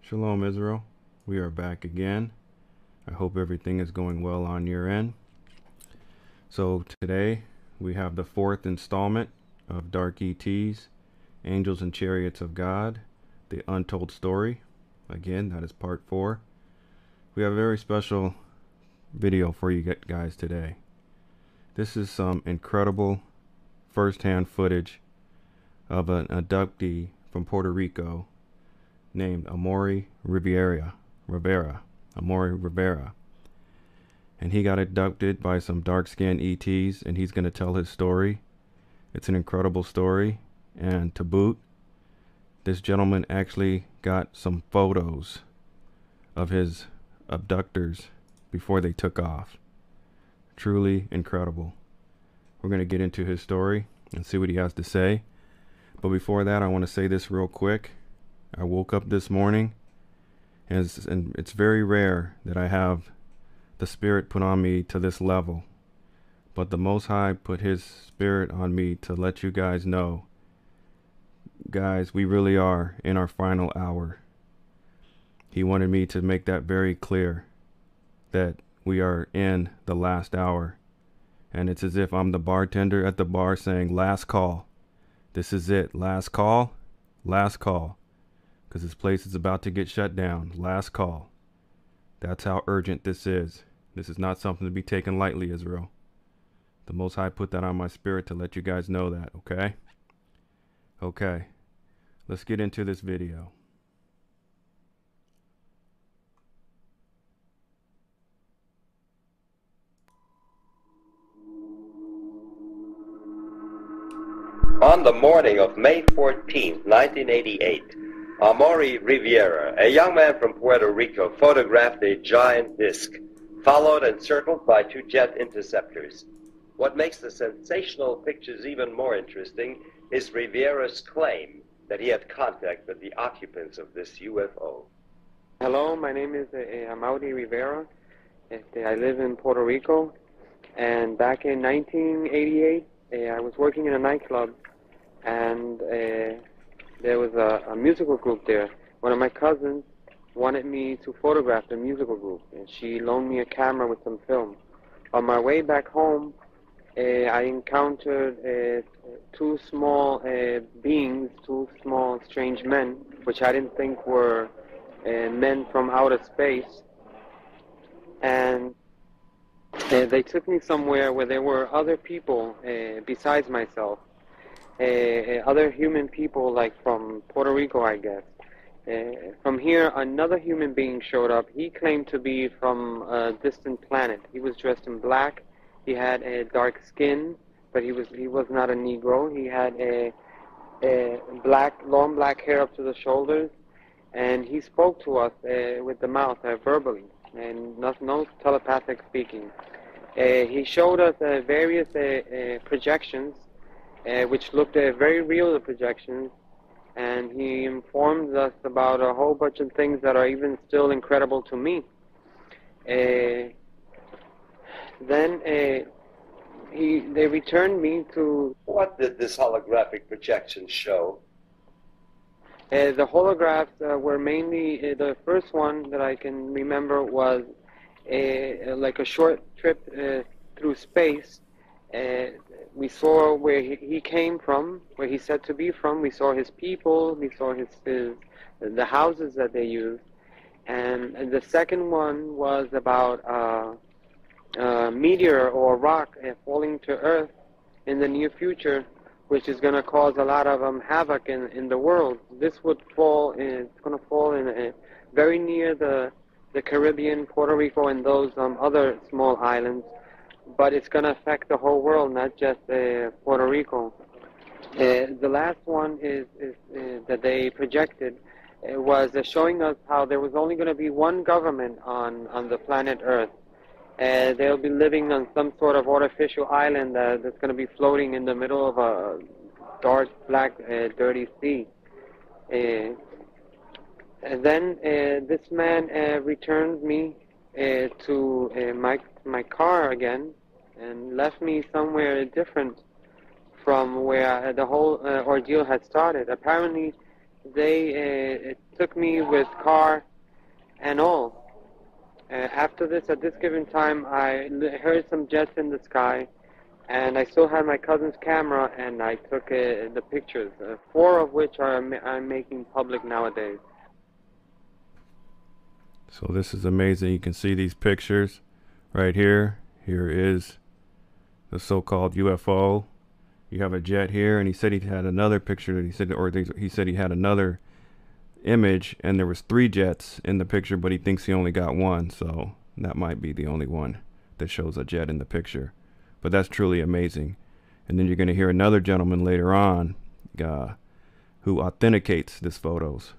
Shalom, Israel. We are back again. I hope everything is going well on your end. So today we have the fourth installment of Dark ET's Angels and Chariots of God, the Untold Story. Again, that is part 4. We have a very special video for you guys today. This is some incredible first-hand footage of an abductee from Puerto Rico named Amaury Rivera. And he got abducted by some dark-skinned ETs, and he's going to tell his story. It's an incredible story, and to boot, this gentleman actually got some photos of his abductors before they took off. Truly incredible. We're going to get into his story and see what he has to say. But before that, I want to say this real quick. I woke up this morning, and it's very rare that I have the Spirit put on me to this level. But the Most High put His Spirit on me to let you guys know, guys, we really are in our final hour. He wanted me to make that very clear, that we are in the last hour. And it's as if I'm the bartender at the bar saying, last call. This is it. Last call. Last call. Because this place is about to get shut down. Last call. That's how urgent this is. This is not something to be taken lightly, Israel. The Most High put that on my spirit to let you guys know that, okay? Okay. Let's get into this video. On the morning of May 14, 1988, Amaury Rivera, a young man from Puerto Rico, photographed a giant disc, followed and circled by 2 jet interceptors. What makes the sensational pictures even more interesting is Rivera's claim that he had contact with the occupants of this UFO. Hello, my name is Amaury Rivera. I live in Puerto Rico, and back in 1988, I was working in a nightclub, and there was a musical group there. One of my cousins wanted me to photograph the musical group, and she loaned me a camera with some film. On my way back home, I encountered 2 small beings, 2 small strange men, which I didn't think were men from outer space. And they took me somewhere where there were other people besides myself. Other human people, like from Puerto Rico, I guess. From here, another human being showed up. He claimed to be from a distant planet. He was dressed in black. He had a dark skin, but he was not a Negro. He had a long black hair up to the shoulders, and he spoke to us with the mouth, verbally, and no telepathic speaking. He showed us various projections, which looked very real, the projections, and he informed us about a whole bunch of things that are even still incredible to me. Then they returned me to... What did this holographic projection show? The holographs were mainly, the first one that I can remember was like a short trip through space. We saw where he came from, where he's said to be from. We saw his people. We saw the houses that they used. And the second one was about a meteor or rock falling to Earth in the near future, which is going to cause a lot of havoc in the world. This would fall, it's going to fall in very near the Caribbean, Puerto Rico, and those other small islands. But it's going to affect the whole world, not just Puerto Rico. The last one is that they projected was showing us how there was only going to be one government on the planet Earth. They'll be living on some sort of artificial island that's going to be floating in the middle of a dark, black, dirty sea. And then this man returned me to my car again, and left me somewhere different from where the whole ordeal had started. Apparently, they took me with car and all. After this, at this given time, I heard some jets in the sky, and I still had my cousin's camera, and I took the pictures, 4 of which I'm making public nowadays. So this is amazing. You can see these pictures right here. Here is the so-called UFO. You have a jet here, and he said he had another picture that he said he had another image, and there was 3 jets in the picture, but he thinks he only got 1, so that might be the only one that shows a jet in the picture. But that's truly amazing. And then you're going to hear another gentleman later on who authenticates these photos.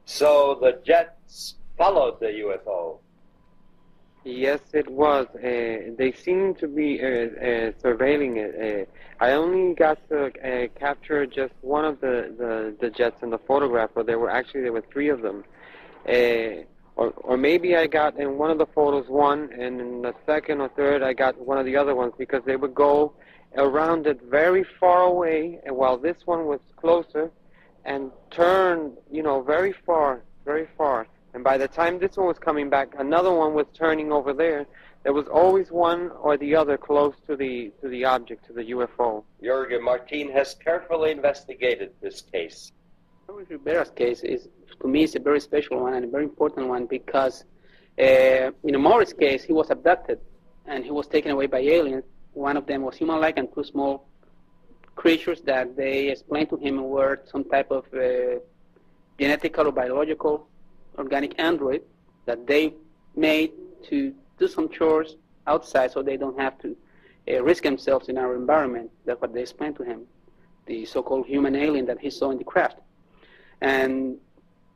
So the jets followed the UFO. Yes, it was. They seemed to be surveilling it. I only got to capture just one of the jets in the photograph, but there were 3 of them. Or maybe I got in one of the photos 1, and in the second or third I got one of the other ones, because they would go around it very far away, and while this one was closer, and turn, very far, very far. And by the time this one was coming back, another one was turning over there. There was always one or the other close to the object, to the UFO. Jurgen Martin has carefully investigated this case. Rivera's case is, to me, is a very special one and a very important one, because in Amori's case, he was abducted and he was taken away by aliens. One of them was human-like, and 2 small creatures that they explained to him were some type of genetical or biological organic android that they made to do some chores outside, so they don't have to risk themselves in our environment. That's what they explained to him, the so-called human alien that he saw in the craft. And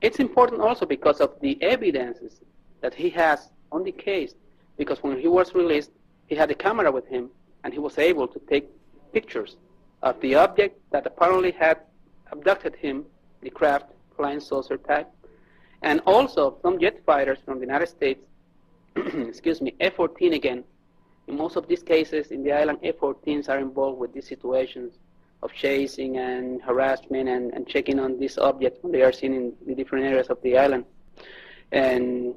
it's important also because of the evidences that he has on the case, because when he was released, he had a camera with him, and he was able to take pictures of the object that apparently had abducted him, the craft, flying saucer type, and also some jet fighters from the United States, excuse me, F-14 again. In most of these cases in the island, F-14s are involved with these situations of chasing and harassment and checking on these objects when they are seen in the different areas of the island. And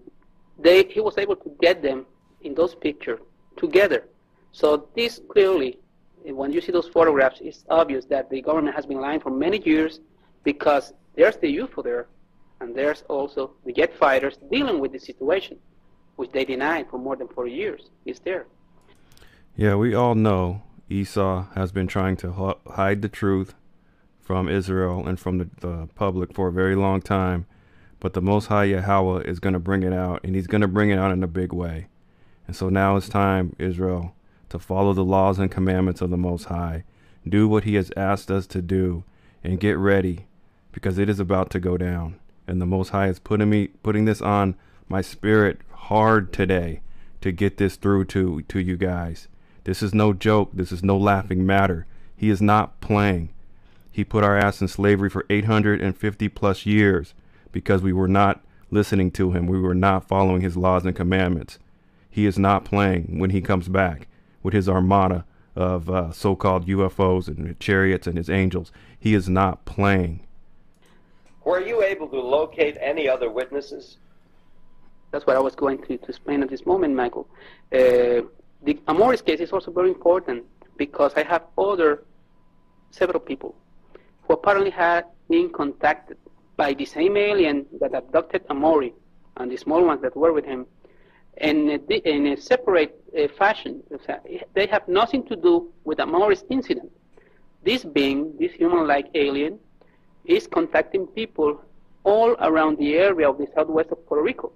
he was able to get them in those pictures together. So this clearly, when you see those photographs, it's obvious that the government has been lying for many years, because there's the UFO there, and there's also the jet fighters dealing with the situation, which they denied for more than 4 years. It's there. Yeah, we all know Esau has been trying to hide the truth from Israel and from the public for a very long time, but the Most High Yahawah is going to bring it out, and he's going to bring it out in a big way. And so now it's time, Israel, to follow the laws and commandments of the Most High, do what he has asked us to do, and get ready, because it is about to go down. And the Most High is putting this on my spirit hard today to get this through to you guys. This is no joke. This is no laughing matter. He is not playing. He put our ass in slavery for 850 plus years because we were not listening to him. We were not following his laws and commandments. He is not playing when he comes back with his armada of so-called UFOs and chariots and his angels. He is not playing. Were you able to locate any other witnesses? That's what I was going to explain at this moment, Michael. The Amori's case is also very important because I have several people who apparently had been contacted by the same alien that abducted Amori and the small ones that were with him in a separate fashion. They have nothing to do with Amori's incident. This being, this human-like alien, is contacting people all around the area of the southwest of Puerto Rico.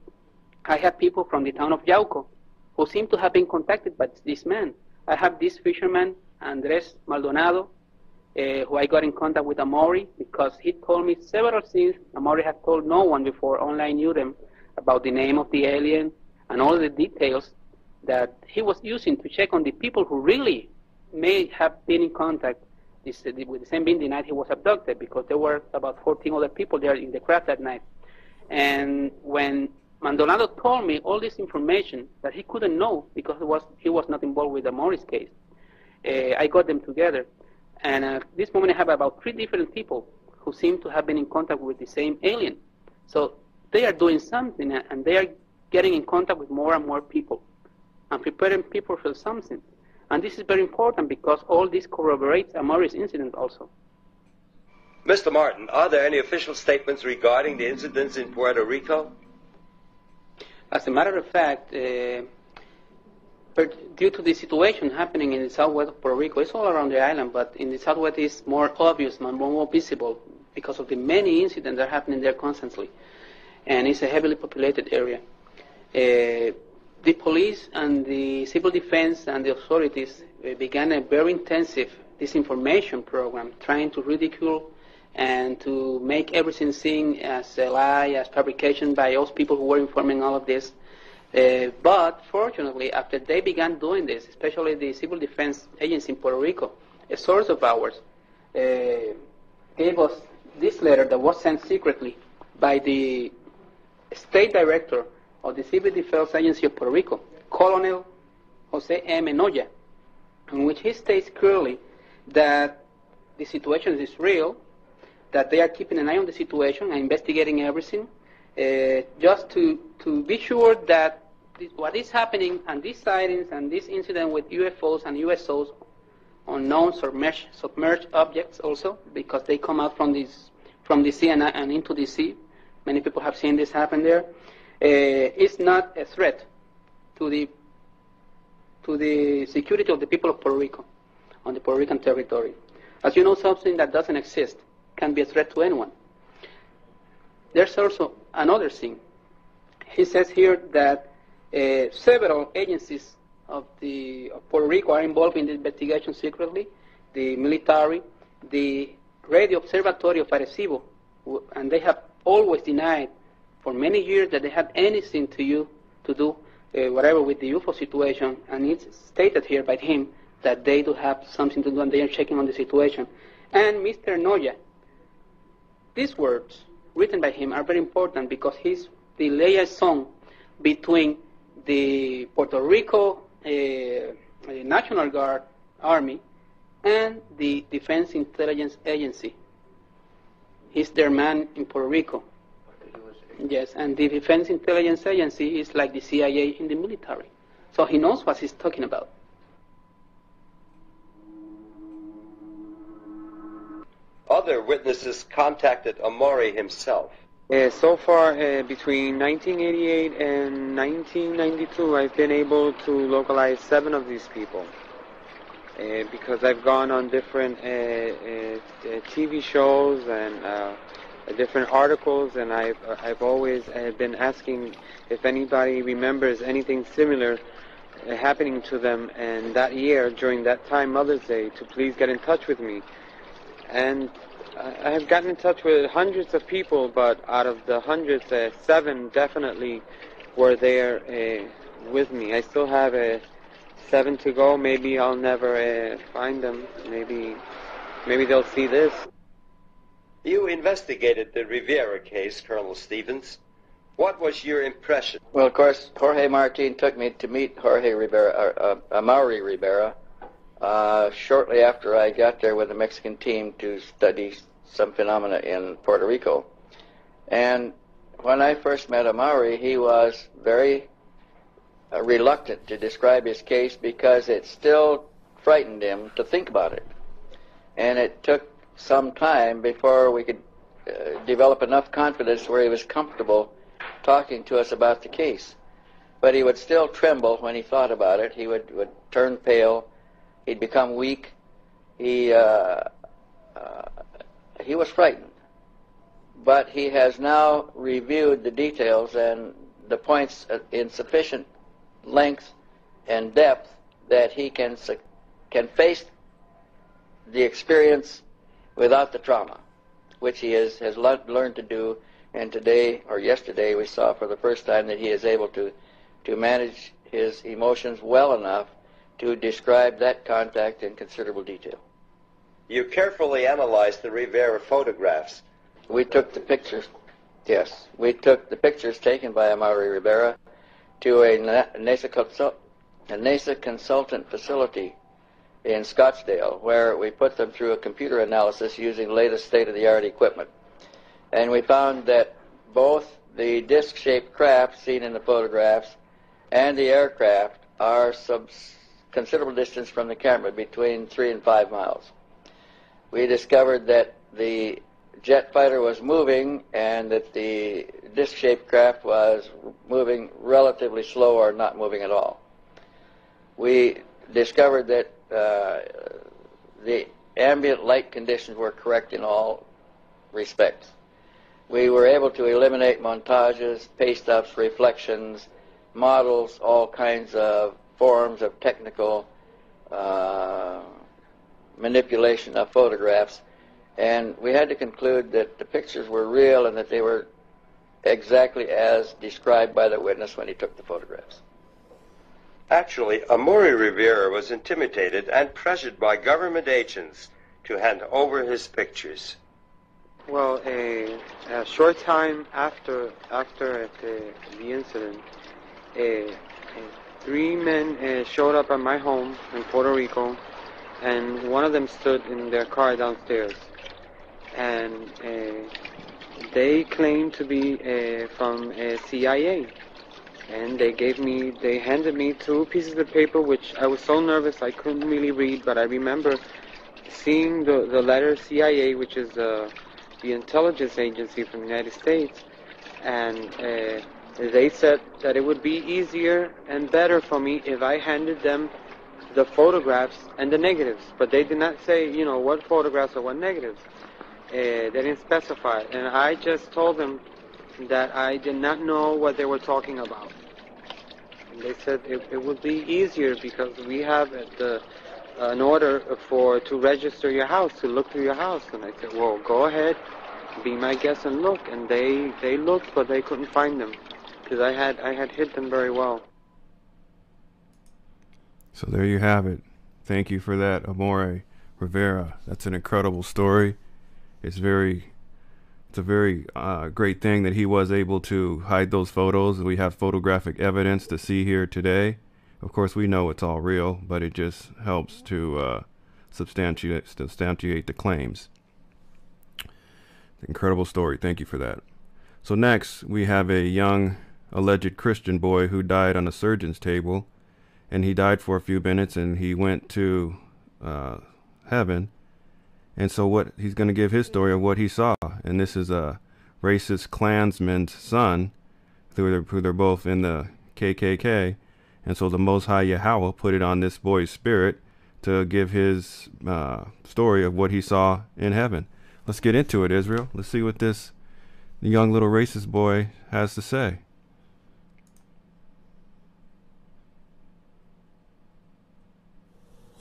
I have people from the town of Yauco who seem to have been contacted by this man. I have this fisherman, Andres Maldonado, who I got in contact with Amori because he told me several things Amori had told no one before, only I knew them, about the name of the alien and all the details that he was using to check on the people who really may have been in contact with the same being the night he was abducted, because there were about 14 other people there in the craft that night. And when Maldonado told me all this information that he couldn't know because he was not involved with the Morris case, I got them together. And at this moment I have about 3 different people who seem to have been in contact with the same alien. So they are doing something, and they are getting in contact with more and more people and preparing people for something. And this is very important because all this corroborates Amaury's incident also. Mr. Martin, are there any official statements regarding the incidents in Puerto Rico? As a matter of fact, due to the situation happening in the southwest of Puerto Rico, it's all around the island, but in the southwest it's more obvious, more visible because of the many incidents that are happening there constantly. And it's a heavily populated area. The police and the civil defense and the authorities began a very intensive disinformation program trying to ridicule and to make everything seen as a lie, as fabrication by those people who were informing all of this. But fortunately, after they began doing this, especially the Civil Defense Agency in Puerto Rico, a source of ours gave us this letter that was sent secretly by the State Director of the Civil Defense Agency of Puerto Rico, Colonel Jose M. Enoya, in which he states clearly that the situation is real, that they are keeping an eye on the situation and investigating everything, just to be sure that what is happening and these sightings and this incident with UFOs and USOs, unknown submerged objects also, because they come out from the sea and into the sea. Many people have seen this happen there. Is not a threat to the security of the people of Puerto Rico on the Puerto Rican territory. As you know, something that doesn't exist can be a threat to anyone. There's also another thing. He says here that several agencies of Puerto Rico are involved in the investigation secretly, the military, the Radio Observatory of Arecibo, and they have always denied for many years that they had anything to do whatever with the UFO situation, and it's stated here by him that they do have something to do and they are checking on the situation. And Mr. Noya, these words written by him are very important because he's the liaison between the Puerto Rico National Guard Army and the Defense Intelligence Agency. He's their man in Puerto Rico. Yes, and the Defense Intelligence Agency is like the CIA in the military. So he knows what he's talking about. Other witnesses contacted Amaury himself. So far, between 1988 and 1992, I've been able to localize 7 of these people. Because I've gone on different TV shows and different articles, and I've always been asking if anybody remembers anything similar happening to them, and that year, during that time, Mother's Day, to please get in touch with me. And I have gotten in touch with hundreds of people, but out of the hundreds, 7 definitely were there with me. I still have 7 to go. Maybe I'll never find them. Maybe they'll see this. You investigated the Rivera case, Colonel Stevens. What was your impression? Well, of course, Jorge Martin took me to meet Jorge Rivera, Amaury Rivera, shortly after I got there with the Mexican team to study some phenomena in Puerto Rico. And when I first met Amaury, he was very reluctant to describe his case because it still frightened him to think about it. And it took some time before we could develop enough confidence where he was comfortable talking to us about the case. But he would still tremble when he thought about it. He would turn pale. He'd become weak. He was frightened. But he has now reviewed the details and the points in sufficient length and depth that he can face the experience without the trauma, which he has learned to do. And today, or yesterday, we saw for the first time that he is able to manage his emotions well enough to describe that contact in considerable detail. You carefully analyzed the Rivera photographs. We took the pictures, yes. We took the pictures taken by Amaury Rivera to a NASA consultant facility in Scottsdale, where we put them through a computer analysis using latest state-of-the-art equipment. And we found that both the disc-shaped craft seen in the photographs and the aircraft are considerable distance from the camera, between 3 and 5 miles. We discovered that the jet fighter was moving and that the disc-shaped craft was moving relatively slow or not moving at all. We discovered that the ambient light conditions were correct in all respects. We were able to eliminate montages, paste-ups, reflections, models, all kinds of forms of technical manipulation of photographs, and we had to conclude that the pictures were real and that they were exactly as described by the witness when he took the photographs. Actually, Amaury Rivera was intimidated and pressured by government agents to hand over his pictures. Well, a short time after the incident, 3 men showed up at my home in Puerto Rico, and one of them stood in their car downstairs. And they claimed to be from CIA. And they handed me 2 pieces of paper, which I was so nervous I couldn't really read, but I remember seeing the letter CIA, which is the intelligence agency from the United States, and they said that it would be easier and better for me if I handed them the photographs and the negatives, but they did not say, you know, what photographs or what negatives. They didn't specify, and I just told them that I did not know what they were talking about. And they said it would be easier because we have an order to register your house, to look through your house. And I said, well, go ahead, be my guest and look. And they looked, but they couldn't find them because I had hid them very well. So there you have it. Thank you for that, Amaury Rivera. That's an incredible story. It's a very great thing that he was able to hide those photos. We have photographic evidence to see here today. Of course, we know it's all real, but it just helps to substantiate the claims. Incredible story. Thank you for that. So next, we have a young alleged Christian boy who died on a surgeon's table, and he died for a few minutes, and he went to heaven. And so what he's going to give his story of what he saw. And this is a racist Klansman's son, who they're both in the KKK. And so the Most High Yahawah put it on this boy's spirit to give his story of what he saw in heaven. Let's get into it, Israel. Let's see what this young little racist boy has to say.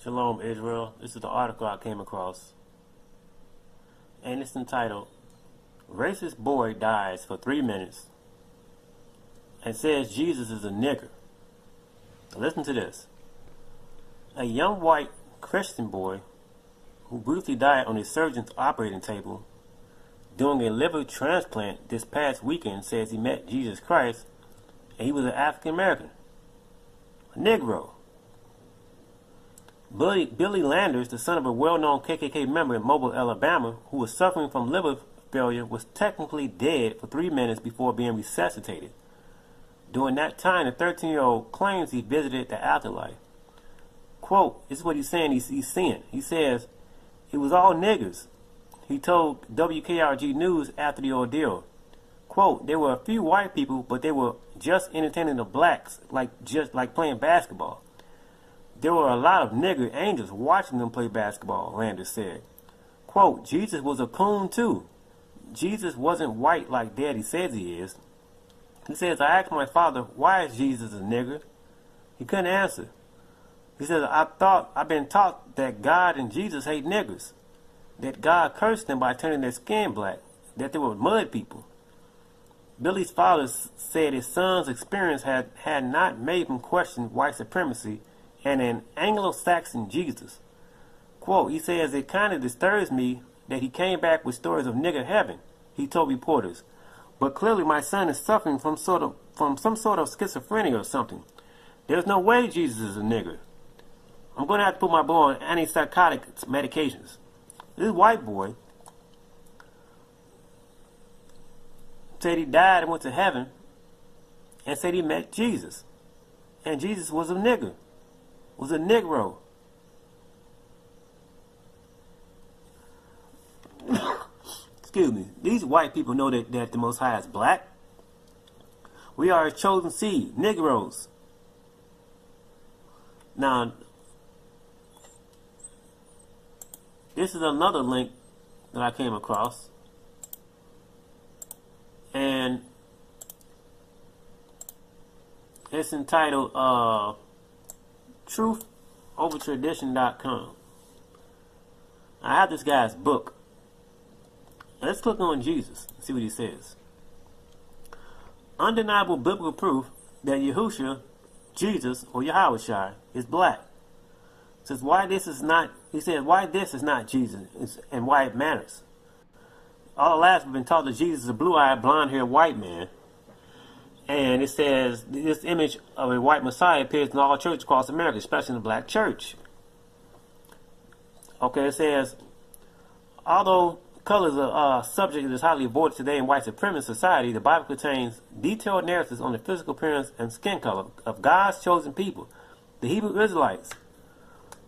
Shalom, Israel. This is the article I came across, and it's entitled, "Racist Boy Dies for 3 Minutes and Says Jesus is a Nigger." Now listen to this. A young white Christian boy who briefly died on a surgeon's operating table doing a liver transplant this past weekend says he met Jesus Christ and he was an African American, a Negro. Billy Landers, the son of a well-known KKK member in Mobile, Alabama, who was suffering from liver failure, was technically dead for 3 minutes before being resuscitated. During that time, the 13-year-old claims he visited the afterlife. Quote, this is what he's saying he's seeing. He says, "It was all niggers," he told WKRG News after the ordeal. Quote, "There were a few white people, but they were just entertaining the blacks, just like playing basketball. There were a lot of nigger angels watching them play basketball," Landers said. Quote, "Jesus was a coon too. Jesus wasn't white like Daddy says he is." He says, "I asked my father, why is Jesus a nigger? He couldn't answer. He says, I've been taught that God and Jesus hate niggers, that God cursed them by turning their skin black, that they were mud people." Billy's father said his son's experience had not made him question white supremacy and an Anglo-Saxon Jesus. Quote, he says, "It kind of disturbs me that he came back with stories of nigger heaven," he told reporters. "But clearly my son is suffering from some sort of schizophrenia or something. There's no way Jesus is a nigger." I'm going to have to put my boy on antipsychotic medications. This white boy said he died and went to heaven and said he met Jesus. And Jesus was a nigger, was a Negro. Excuse me. These white people know that the Most High is black. We are a chosen seed, Negroes. Now, this is another link that I came across. And it's entitled TruthOverTradition.com. I have this guy's book. Let's click on Jesus and see what he says. Undeniable biblical proof that Yahushua, Jesus, or YAHAWASHI is black. Says why this is not. He says why this is not Jesus and why it matters. All our lives we've been taught that Jesus is a blue-eyed, blonde-haired white man. And it says this image of a white Messiah appears in all churches across America, especially in the black church. Okay, it says, although color is a subject that is highly avoided today in white supremacist society, the Bible contains detailed narratives on the physical appearance and skin color of God's chosen people, the Hebrew Israelites.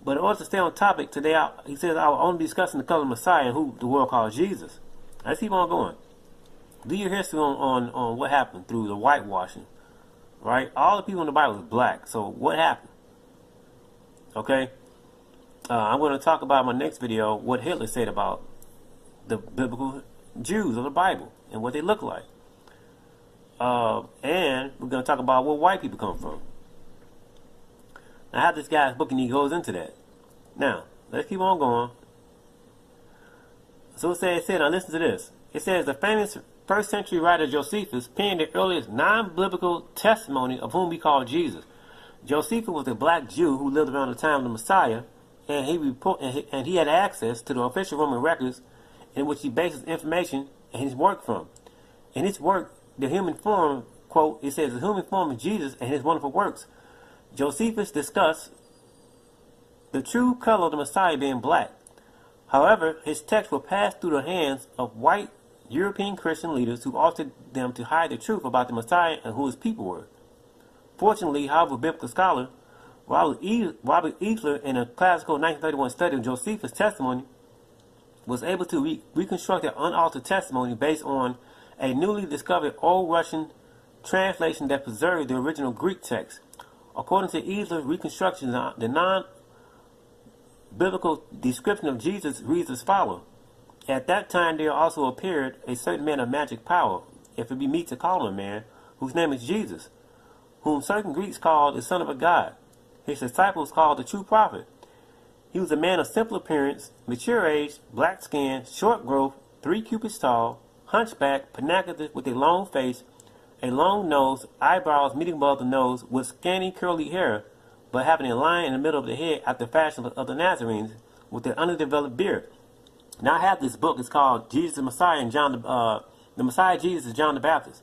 But in order to stay on topic today, he says I will only be discussing the color of Messiah and who the world calls Jesus. Let's keep on going. Do your history on what happened through the whitewashing, right? All the people in the Bible was black. So what happened? Okay, I'm going to talk about in my next video what Hitler said about the biblical Jews of the Bible and what they look like. And we're going to talk about where white people come from. I have this guy's book and he goes into that. Now, let's keep on going. So it says, now listen to this. It says the famous first century writer Josephus penned the earliest non-biblical testimony of whom we call Jesus. Josephus was a black Jew who lived around the time of the Messiah, and he had access to the official Roman records in which he based his information and his work from. In his work, the human form, quote, it says the human form of Jesus and his wonderful works. Josephus discussed the true color of the Messiah being black. However, his text will pass through the hands of white European Christian leaders who altered them to hide the truth about the Messiah and who his people were. Fortunately, however, biblical scholar Robert Eisler, in a classical 1931 study of Josephus' testimony, was able to reconstruct an unaltered testimony based on a newly discovered Old Russian translation that preserved the original Greek text. According to Eisler's reconstruction, the non-biblical description of Jesus reads as follows. At that time there also appeared a certain man of magic power, if it be meet to call him a man, whose name is Jesus, whom certain Greeks called the Son of a God. His disciples called the true prophet. He was a man of simple appearance, mature age, black skin, short growth, 3 cubits tall, hunchback, panachated with a long face, a long nose, eyebrows meeting above the nose, with scanty curly hair, but having a line in the middle of the head after the fashion of the Nazarenes, with an underdeveloped beard. Now I have this book. It's called Jesus the Messiah and the Messiah Jesus is John the Baptist.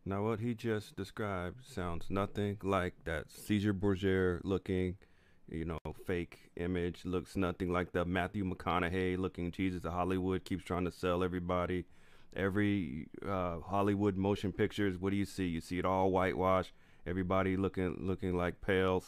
Now what he just described sounds nothing like that Caesar Borgia looking, fake image. Looks nothing like the Matthew McConaughey looking Jesus that Hollywood keeps trying to sell everybody. Every Hollywood motion pictures, what do you see? You see it all whitewashed. Everybody looking like pale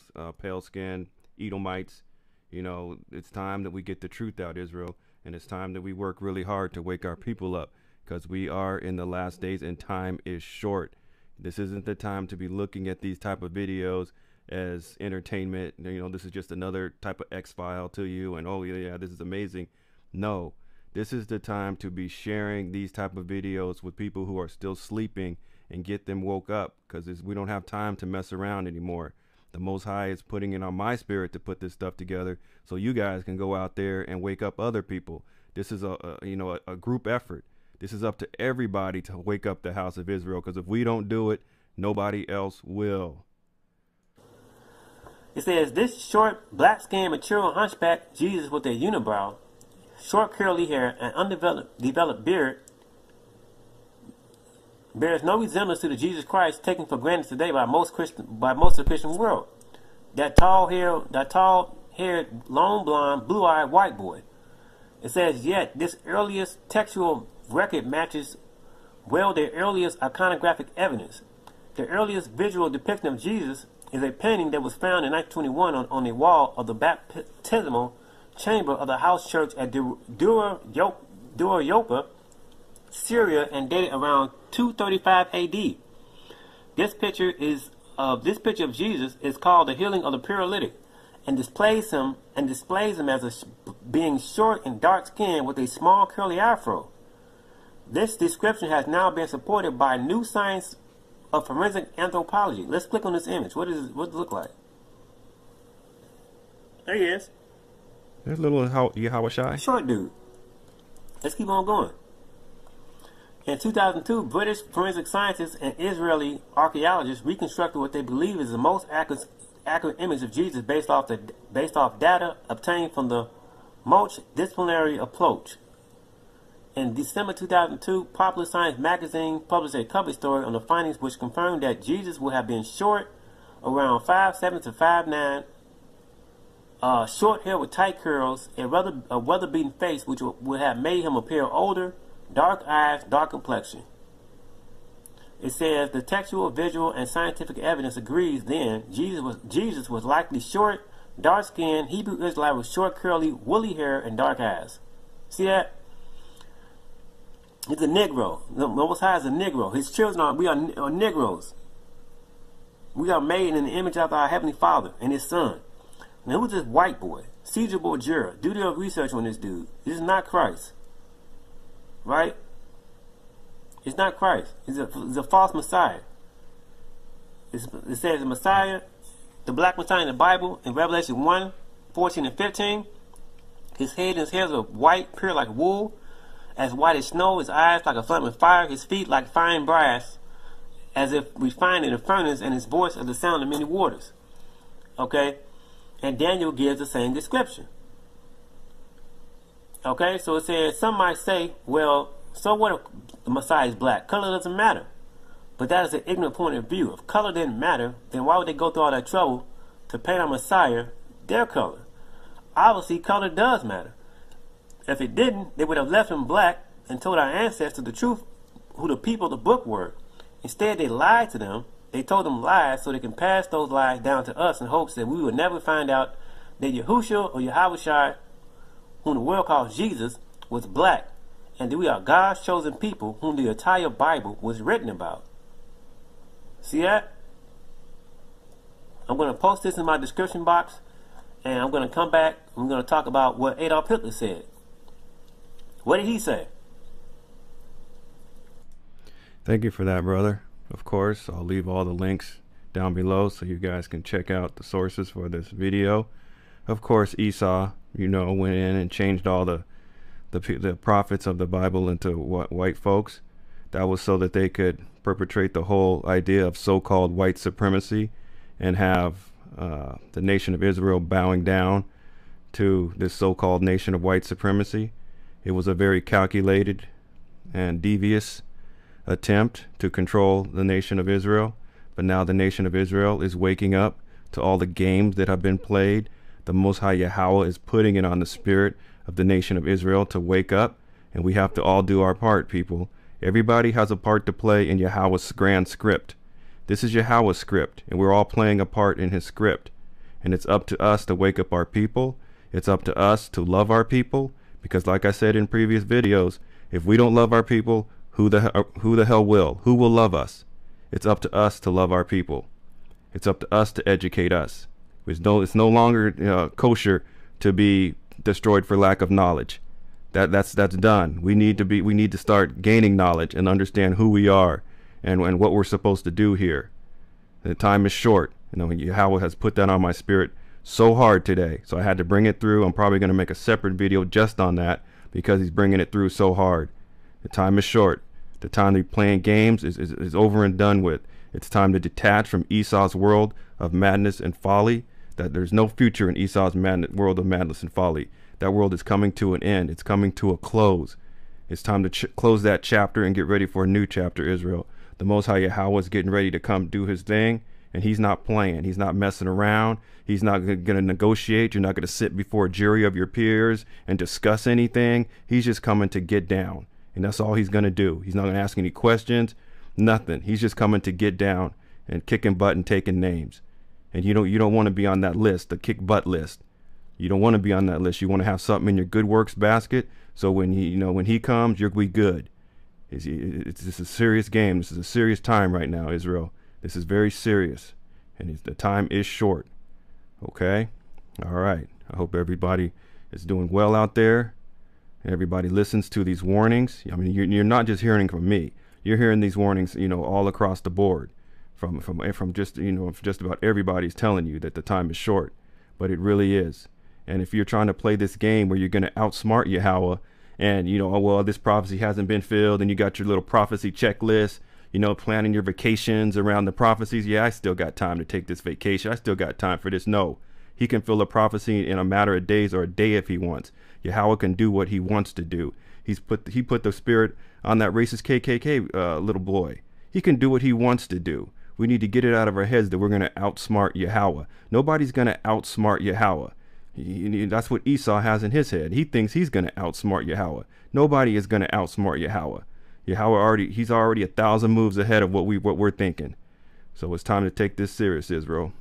skin Edomites. It's time that we get the truth out, Israel. And it's time that we work really hard to wake our people up, because we are in the last days and time is short. This isn't the time to be looking at these type of videos as entertainment. This is just another type of X-file to you, and oh yeah, this is amazing. No, this is the time to be sharing these type of videos with people who are still sleeping and get them woke up, because we don't have time to mess around anymore. The Most High is putting it on my spirit to put this stuff together so you guys can go out there and wake up other people. This is a group effort. This is up to everybody to wake up the house of Israel, because if we don't do it, nobody else will. It says, this short, black-skinned, mature hunchback Jesus with a unibrow, short curly hair, and undeveloped beard bears no resemblance to the Jesus Christ taken for granted today by most of the Christian world. That tall blonde-haired, long blonde, blue-eyed white boy. It says, yet this earliest textual record matches well their earliest iconographic evidence. The earliest visual depiction of Jesus is a painting that was found in 1921 on a wall of the baptismal chamber of the house church at Dura Yopa, Syria, and dated around 235 AD. This picture of Jesus is called the healing of the paralytic, and displays him as being short and dark skinned with a small curly afro. This description has now been supported by new science of forensic anthropology. Let's click on this image. What does it look like? There he is. There's little YAHAWASHI. Short dude. Let's keep on going. In 2002, British forensic scientists and Israeli archaeologists reconstructed what they believe is the most accurate image of Jesus based off data obtained from the multidisciplinary approach. In December 2002, Popular Science magazine published a cover story on the findings which confirmed that Jesus would have been short, around 5'7" to 5'9", short hair with tight curls, a weather-beaten face which would have made him appear older, dark eyes, dark complexion. It says the textual, visual, and scientific evidence agrees then Jesus was likely short, dark-skinned, Hebrew Israelite with short, curly, woolly hair and dark eyes. See that? He's a Negro. The Most High is a Negro. His children we are Negroes. We are made in the image of our Heavenly Father and His Son. Now who's this white boy? Caesar Borgia. Do your research on this dude. This is not Christ. Right? It's not Christ. He's a false Messiah. It says the Messiah, the black Messiah in the Bible, in Revelation 1, 14 and 15, his head and his hairs are white, pure like wool, as white as snow, his eyes like a flame of fire, his feet like fine brass, as if refined in a furnace, and his voice as the sound of many waters. Okay? And Daniel gives the same description. Okay? So it says, some might say, well, so what if the Messiah is black? Color doesn't matter. But that is an ignorant point of view. If color didn't matter, then why would they go through all that trouble to paint our Messiah their color? Obviously, color does matter. If it didn't, they would have left him black and told our ancestors the truth, who the people of the book were. Instead, they lied to them. They told them lies so they can pass those lies down to us in hopes that we would never find out that Yahushua or Yahawashi, whom the world calls Jesus, was black, and that we are God's chosen people whom the entire Bible was written about. See that? I'm going to post this in my description box, and I'm going to come back and we're going to talk about what Adolf Hitler said. What did he say? Thank you for that, brother. Of course, I'll leave all the links down below so you guys can check out the sources for this video. Of course, Esau, went in and changed all the prophets of the Bible into white folks. That was so that they could perpetrate the whole idea of so-called white supremacy and have the nation of Israel bowing down to this so-called nation of white supremacy. It was a very calculated and devious attempt to control the nation of Israel. But now the nation of Israel is waking up to all the games that have been played. The Most High Yahawah is putting it on the spirit of the nation of Israel to wake up, and we have to all do our part, people. Everybody has a part to play in Yahawah's grand script. This is Yahawah's script, and we're all playing a part in his script. And it's up to us to wake up our people. It's up to us to love our people, because like I said in previous videos, if we don't love our people, who the hell will? Who will love us? It's up to us to love our people. It's up to us to educate us. It's no longer kosher to be destroyed for lack of knowledge. That's done. We need to start gaining knowledge and understand who we are and what we're supposed to do here. The time is short. Yahawah has put that on my spirit so hard today, so I had to bring it through. I'm probably going to make a separate video just on that because he's bringing it through so hard. The time is short. The time to be playing games is over and done with. It's time to detach from Esau's world of madness and folly. That there's no future in Esau's world of madness and folly. That world is coming to an end. It's coming to a close. It's time to close that chapter and get ready for a new chapter, Israel. The Most High Yahawah is getting ready to come do his thing, And he's not playing. He's not messing around. He's not going to negotiate. You're not going to sit before a jury of your peers and discuss anything. He's just coming to get down. And that's all he's going to do. He's not going to ask any questions, nothing. He's just coming to get down and kicking butt and taking names. And you don't want to be on that list, the kick butt list. You don't want to be on that list. You want to have something in your good works basket. So when he comes, you'll be good. This is a serious game. This is a serious time right now, Israel. This is very serious, and the time is short. Okay? All right. I hope everybody is doing well out there. Everybody listens to these warnings. I mean, you're not just hearing from me. You're hearing these warnings, all across the board, from just just about everybody's telling you that the time is short, but it really is. And if you're trying to play this game where you're going to outsmart YAHAWAH, and oh well, this prophecy hasn't been filled, and you got your little prophecy checklist, planning your vacations around the prophecies. Yeah, I still got time to take this vacation. I still got time for this. No, he can fill a prophecy in a matter of days or a day if he wants. YAHAWAH can do what he wants to do. He put the spirit on that racist KKK little boy. He can do what he wants to do. We need to get it out of our heads that we're going to outsmart YAHAWAH. Nobody's going to outsmart YAHAWAH. That's what Esau has in his head. He thinks he's going to outsmart YAHAWAH. Nobody is going to outsmart YAHAWAH. He's already 1,000 moves ahead of what we're thinking. So it's time to take this serious, Israel,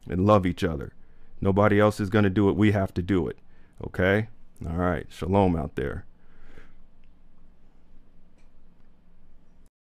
and love each other. Nobody else is going to do it. We have to do it. Okay? All right. Shalom out there.